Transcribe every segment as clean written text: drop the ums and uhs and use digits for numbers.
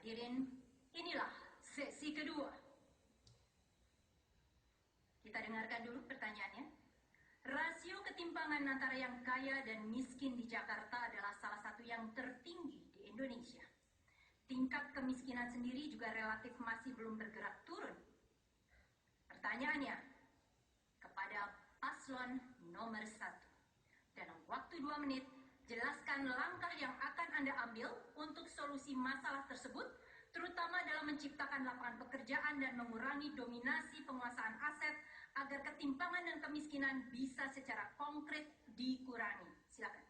Hadirin, inilah sesi kedua. Kita dengarkan dulu pertanyaannya. Rasio ketimpangan antara yang kaya dan miskin di Jakarta adalah salah satu yang tertinggi di Indonesia. Tingkat kemiskinan sendiri juga relatif masih belum bergerak turun. Pertanyaannya, kepada paslon nomor 1. Dalam waktu 2 menit, jelaskan langkah yang akan Anda ambil untuk solusi masalah tersebut, terutama dalam menciptakan lapangan pekerjaan dan mengurangi dominasi penguasaan aset agar ketimpangan dan kemiskinan bisa secara konkret dikurangi. Silakan.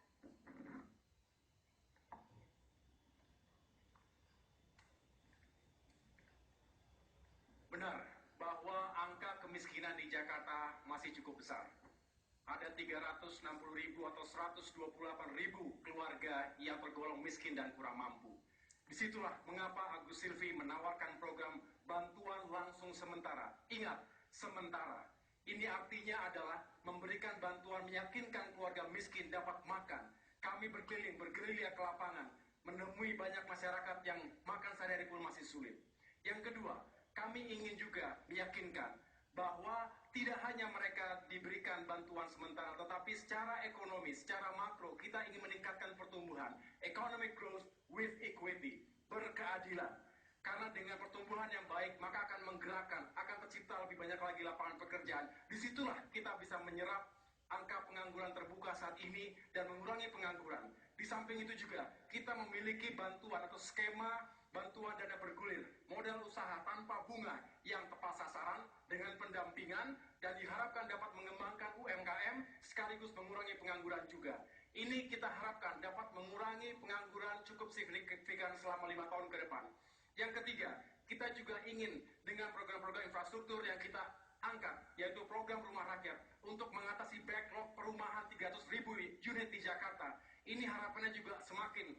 Benar bahwa angka kemiskinan di Jakarta masih cukup besar. Ada 360.000 atau 128.000 keluarga yang tergolong miskin dan kurang mampu. Disitulah mengapa Agus Silvi menawarkan program bantuan langsung sementara. Ingat, sementara. Ini artinya adalah memberikan bantuan meyakinkan keluarga miskin dapat makan. Kami bergerilya ke lapangan, menemui banyak masyarakat yang makan sehari-hari pun masih sulit. Yang kedua, kami ingin juga meyakinkan bahwa tidak hanya mereka diberikan bantuan sementara, tetapi secara ekonomi, secara makro, kita ingin meningkatkan pertumbuhan. Economic growth with equity, berkeadilan. Karena dengan pertumbuhan yang baik, maka akan menggerakkan, akan tercipta lebih banyak lagi lapangan pekerjaan. Disitulah kita bisa menyerap angka pengangguran terbuka saat ini dan mengurangi pengangguran. Di samping itu juga, kita memiliki bantuan atau skema bantuan dana bergulir, modal usaha tanpa bunga yang tepat sasaran dengan pendampingan dan diharapkan dapat mengembangkan UMKM sekaligus mengurangi pengangguran juga. Ini kita harapkan dapat mengurangi pengangguran cukup signifikan selama 5 tahun ke depan. Yang ketiga, kita juga ingin dengan program-program infrastruktur yang kita angkat, yaitu program rumah rakyat untuk mengatasi backlog perumahan 300.000 unit di Jakarta. Ini harapannya juga semakin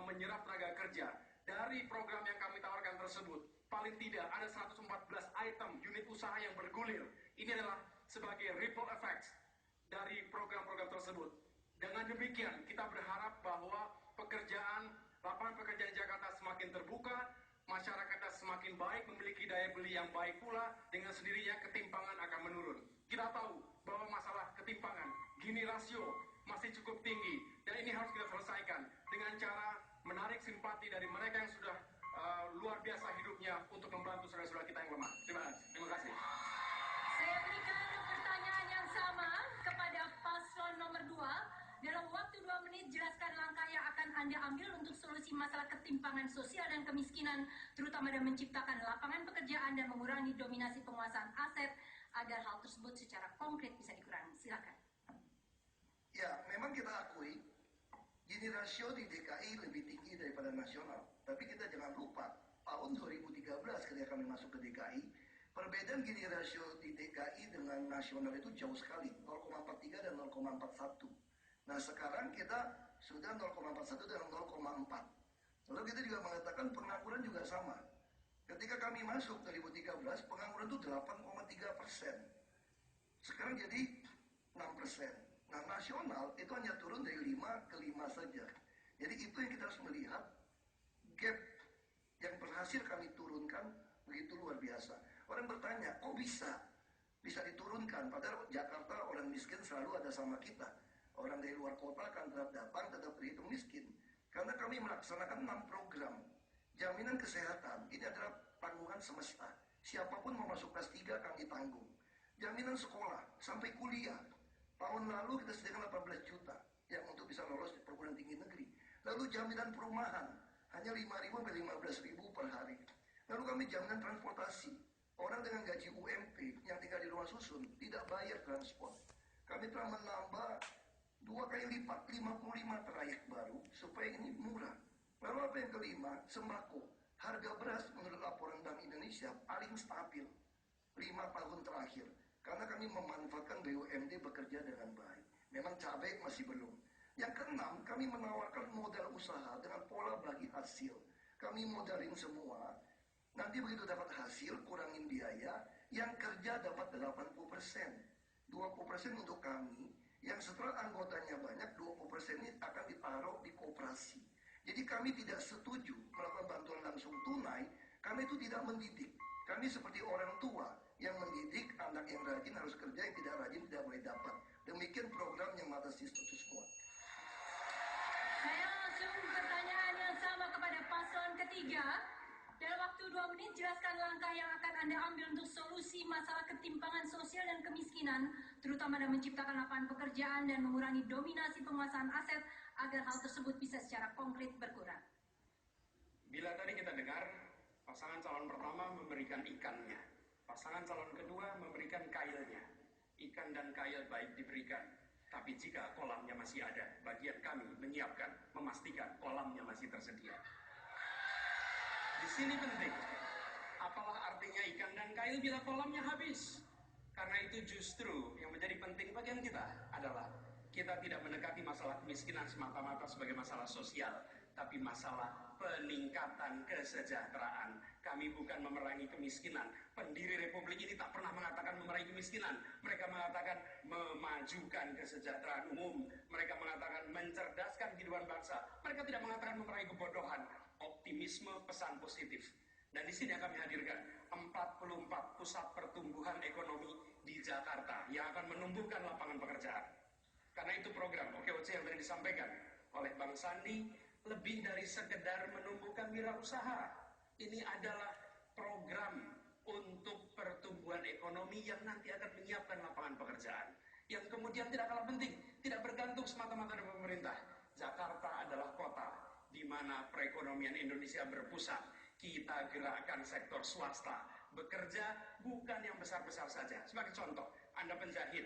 menyerap tenaga kerja. Dari program yang kami tawarkan tersebut, paling tidak ada 114 item unit usaha yang bergulir. Ini adalah sebagai ripple effects dari program-program tersebut. Dengan demikian, kita berharap bahwa lapangan pekerjaan Jakarta semakin terbuka, masyarakatnya semakin baik, memiliki daya beli yang baik pula, dengan sendirinya ketimpangan akan menurun. Kita tahu bahwa masalah ketimpangan, Gini rasio masih cukup tinggi, dan ini harus kita selesaikan dengan cara menarik simpati dari mereka yang sudah luar biasa hidupnya untuk membantu saudara-saudara kita yang lemah. Terima kasih. Saya berikan pertanyaan yang sama kepada paslon nomor 2. Dalam waktu 2 menit, jelaskan langkah yang akan Anda ambil untuk solusi masalah ketimpangan sosial dan kemiskinan, terutama dalam menciptakan lapangan pekerjaan dan mengurangi dominasi penguasaan aset, agar hal tersebut secara konkret bisa dikurangi. Silakan. Ya, memang kita akui Gini rasio di DKI lebih tinggi daripada nasional. Tapi kita jangan lupa, tahun 2013 ketika kami masuk ke DKI, perbedaan Gini rasio di DKI dengan nasional itu jauh sekali, 0,43 dan 0,41. Nah sekarang kita sudah 0,41 dan 0,4. Lalu kita juga mengatakan pengangguran juga sama. Ketika kami masuk 2013, pengangguran itu 8,3%. Sekarang jadi 6%. Nah nasional itu hanya turun dari 5 ke 5 saja. Jadi itu yang kita harus melihat, gap yang berhasil kami turunkan begitu luar biasa. Orang bertanya, kok bisa diturunkan? Padahal Jakarta orang miskin selalu ada sama kita. Orang dari luar kota akan tetap datang, tetap terhitung miskin. Karena kami melaksanakan 6 program. Jaminan kesehatan, ini adalah tanggungan semesta. Siapapun mau masuk kelas 3 kami tanggung. Jaminan sekolah, sampai kuliah. Tahun lalu kita sediakan 18 juta yang untuk bisa lolos di perguruan tinggi negeri. Lalu jaminan perumahan hanya 5.000 sampai 15.000 per hari. Lalu kami jaminan transportasi. Orang dengan gaji UMP yang tinggal di rumah susun tidak bayar transport. Kami telah menambah 2 kali lipat, 55 trayek baru supaya ini murah. Lalu apa yang kelima? Sembako. Harga beras menurut laporan Bank Indonesia paling stabil 5 tahun terakhir. Karena kami memanfaatkan BUMD bekerja dengan baik. Memang cabai masih belum. Yang keenam, kami menawarkan modal usaha dengan pola bagi hasil. Kami modalin semua. Nanti begitu dapat hasil, kurangin biaya. Yang kerja dapat 80%. 20% untuk kami. Yang setelah anggotanya banyak, 20% ini akan ditaruh di koperasi. Jadi kami tidak setuju melakukan bantuan langsung tunai, karena itu tidak mendidik. Kami seperti orang tua yang mendidik anak yang rajin harus kerja, yang tidak rajin tidak boleh dapat. Demikian program yang mengatasi status quo. Saya langsung pertanyaan yang sama kepada paslon ketiga. Dalam waktu 2 menit, jelaskan langkah yang akan Anda ambil untuk solusi masalah ketimpangan sosial dan kemiskinan, terutama dalam menciptakan lapangan pekerjaan dan mengurangi dominasi penguasaan aset agar hal tersebut bisa secara konkret berkurang. Bila tadi kita dengar, pasangan calon pertama memberikan ikannya, pasangan calon kedua memberikan kailnya. Ikan dan kail baik diberikan, tapi jika kolamnya masih ada, bagian kami menyiapkan, memastikan kolamnya masih tersedia. Di sini penting, apalah artinya ikan dan kail bila kolamnya habis? Karena itu justru yang menjadi penting bagian kita adalah kita tidak mendekati masalah kemiskinan semata-mata sebagai masalah sosial, tapi masalah peningkatan kesejahteraan. Kami bukan memerangi kemiskinan. Pendiri Republik ini tak pernah mengatakan memerangi kemiskinan. Mereka mengatakan memajukan kesejahteraan umum. Mereka mengatakan mencerdaskan kehidupan bangsa. Mereka tidak mengatakan memerangi kebodohan. Optimisme, pesan positif. Dan di sini kami hadirkan 44 pusat pertumbuhan ekonomi di Jakarta yang akan menumbuhkan lapangan pekerjaan. Karena itu program OKOC yang tadi disampaikan oleh Bang Sandi lebih dari sekedar menumbuhkan wirausaha. Ini adalah program untuk pertumbuhan ekonomi yang nanti akan menyiapkan lapangan pekerjaan. Yang kemudian tidak kalah penting, tidak bergantung semata-mata dari pemerintah. Jakarta adalah kota di mana perekonomian Indonesia berpusat. Kita gerakkan sektor swasta. Bekerja bukan yang besar-besar saja. Sebagai contoh, Anda penjahit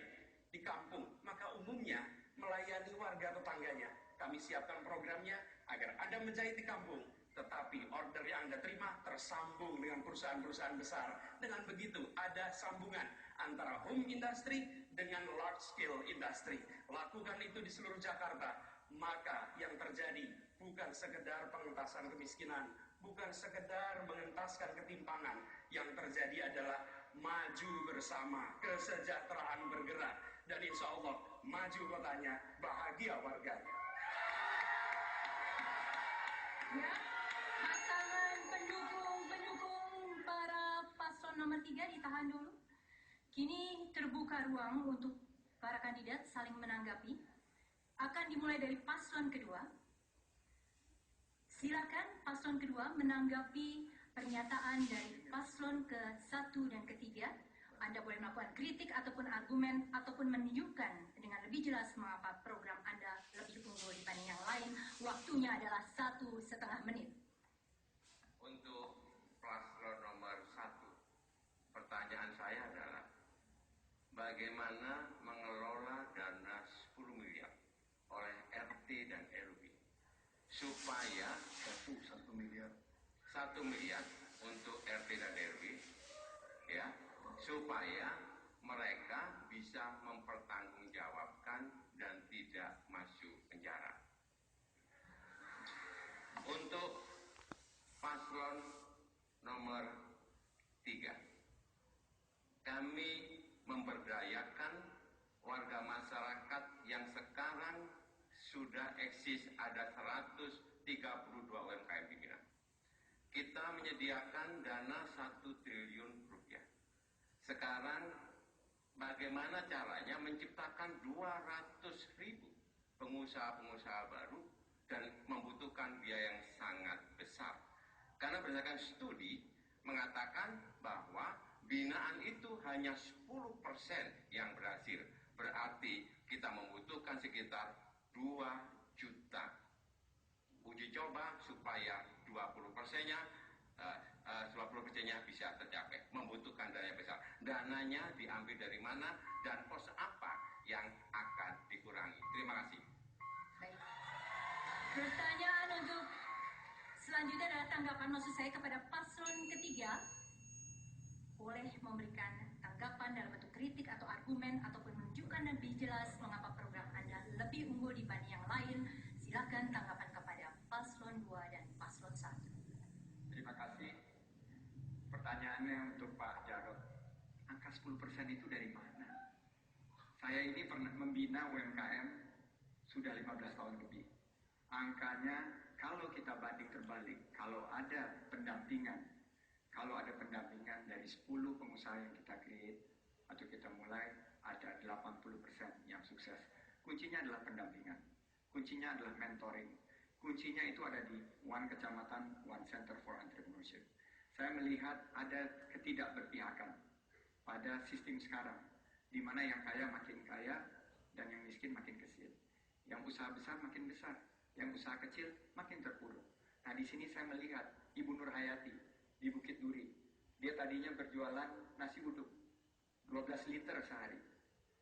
di kampung, maka umumnya melayani warga tetangganya. Kami siapkan programnya agar Anda menjahit di kampung, tetapi order yang Anda terima tersambung dengan perusahaan-perusahaan besar. Dengan begitu, ada sambungan antara home industry dengan large scale industry. Lakukan itu di seluruh Jakarta, maka yang terjadi bukan sekedar pengentasan kemiskinan, bukan sekedar mengentaskan ketimpangan. Yang terjadi adalah maju bersama, kesejahteraan bergerak, dan insya Allah maju kotanya, bahagia warganya. Ya, pasangan pendukung para paslon nomor 3 ditahan dulu. Kini terbuka ruang untuk para kandidat saling menanggapi. Akan dimulai dari paslon kedua. Silakan paslon kedua menanggapi pernyataan dari paslon ke-1 dan ke-3. Anda boleh melakukan kritik ataupun argumen ataupun menunjukkan dengan lebih jelas mengapa program Anda lebih unggul dibanding yang lain. Waktunya adalah 1,5 menit. Untuk paslon nomor 1, pertanyaan saya adalah bagaimana mengelola dana 10 miliar oleh RT dan RW supaya 1 miliar 1 miliar untuk RT dan RW, ya, supaya mereka bisa mempertanggungjawabkan dan tidak masuk penjara. Untuk paslon nomor 3, kami memberdayakan warga masyarakat yang sekarang sudah eksis ada 132 UMKM pimpinan. Kita menyediakan dana 1 triliun rupiah. Sekarang bagaimana caranya menciptakan 200.000 pengusaha-pengusaha baru dan membutuhkan biaya yang sangat besar. Karena berdasarkan studi mengatakan bahwa binaan itu hanya 10% yang berhasil. Berarti kita membutuhkan sekitar 2 juta uji coba supaya 20%-nya 20%-nya bisa tercapai. Membutuhkan dana besar. Dananya diambil dari mana dan pos apa yang akan dikurangi. Terima kasih. Baik. Pertanyaan untuk selanjutnya adalah tanggapan maksud saya kepada paslon ketiga. Boleh memberikan tanggapan dalam bentuk kritik atau argumen ataupun menunjukkan lebih jelas mengapa program Anda lebih unggul dibanding yang lain. Silakan tanggapan kepada paslon 2 dan paslon 1. Terima kasih. Pertanyaannya untuk Pak Jarod. Angka 10% itu dari mana? Saya ini pernah membina UMKM sudah 15 tahun lebih. Angkanya Kalau kita banding terbalik, kalau ada pendampingan dari 10 pengusaha yang kita create atau kita mulai, ada 80% yang sukses. Kuncinya adalah pendampingan, kuncinya adalah mentoring, kuncinya itu ada di One Kecamatan, One Center for Entrepreneurship. Saya melihat ada ketidakberpihakan pada sistem sekarang, di mana yang kaya makin kaya dan yang miskin makin kecil. Yang usaha besar makin besar, yang usaha kecil makin terpuruk. Nah, di sini saya melihat Ibu Nur Hayati di Bukit Duri. Dia tadinya berjualan nasi uduk 12 liter sehari.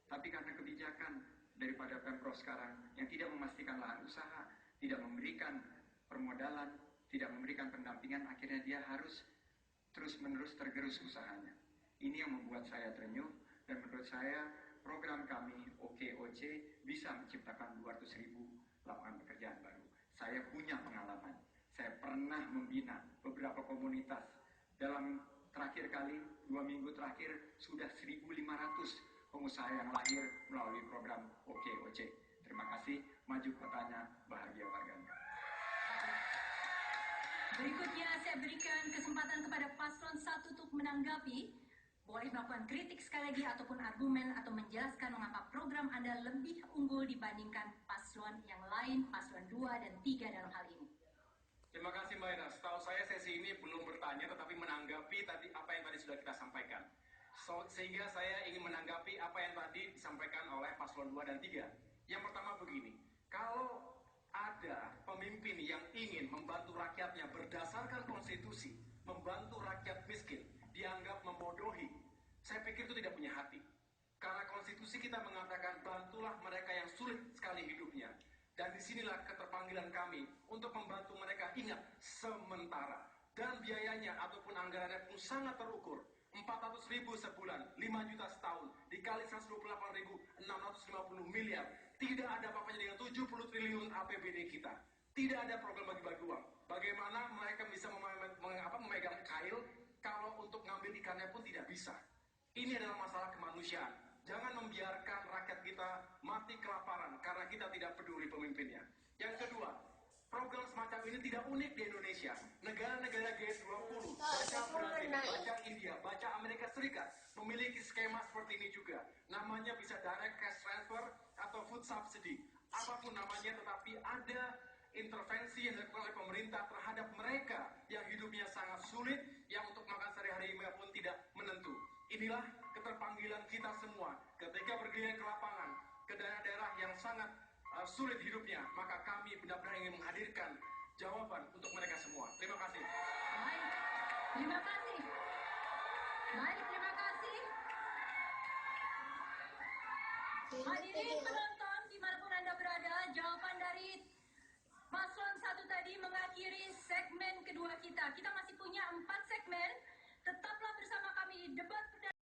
Tapi karena kebijakan daripada Pemprov sekarang yang tidak memastikan lahan usaha, tidak memberikan permodalan, tidak memberikan pendampingan, akhirnya dia harus terus-menerus tergerus usahanya. Ini yang membuat saya terenyuh, dan menurut saya program kami OKOC bisa menciptakan 200.000 lapangan pekerjaan baru. Saya punya pengalaman. Saya pernah membina beberapa komunitas. Dalam terakhir kali, 2 minggu terakhir, sudah 1.500 pengusaha yang lahir melalui program OKOC. Terima kasih. Maju kotanya, bahagia warganya. Berikutnya saya berikan kesempatan kepada paslon 1 untuk menanggapi. Boleh melakukan kritik sekali lagi ataupun argumen atau menjelaskan mengapa program Anda lebih unggul dibandingkan paslon yang lain, paslon 2 dan 3 dalam hal ini. Terima kasih Mbak Ina. Setahu saya sesi ini belum bertanya tetapi menanggapi tadi apa yang tadi sudah kita sampaikan. Sehingga saya ingin menanggapi apa yang tadi disampaikan oleh paslon 2 dan 3. Yang pertama begini, kalau ada pemimpin yang ingin membantu rakyatnya berdasarkan konstitusi, membantu rakyat miskin, dianggap membodohi. Saya pikir itu tidak punya hati. Karena konstitusi kita mengatakan bantulah mereka yang sulit sekali hidupnya. Dan disinilah keterpanggilan kami untuk membantu mereka. Ingat, sementara. Dan biayanya ataupun anggarannya pun sangat terukur. 400.000 sebulan, 5 juta setahun, dikali 128.650 miliar. Tidak ada apa-apanya dengan 70 triliun APBD kita. Tidak ada program bagi-bagi uang. Bagaimana mereka bisa memegang kail kalau untuk ngambil ikannya pun tidak bisa. Ini adalah masalah kemanusiaan. Jangan membiarkan rakyat kita mati kelaparan karena kita tidak peduli pemimpinnya. Yang kedua, program semacam ini tidak unik di Indonesia. Negara-negara G20, baca Brazil, baca India, baca Amerika Serikat, memiliki skema seperti ini juga. Namanya bisa direct cash transfer atau food subsidy. Apapun namanya, tetapi ada intervensi yang dilakukan oleh pemerintah terhadap mereka yang hidupnya sangat sulit, yang untuk makan sehari-hari pun tidak menentu. Inilah keterpanggilan kita semua ketika berkeliling ke lapangan, ke daerah-daerah yang sangat sulit hidupnya, maka kami benar-benar ingin menghadirkan jawaban untuk mereka semua. Terima kasih. Baik, terima kasih. Baik, terima kasih. Hadirin penonton, dimanapun Anda berada, jawaban dari paslon 1 tadi mengakhiri segmen kedua kita. Kita masih punya 4 segmen. Tetaplah bersama kami di debat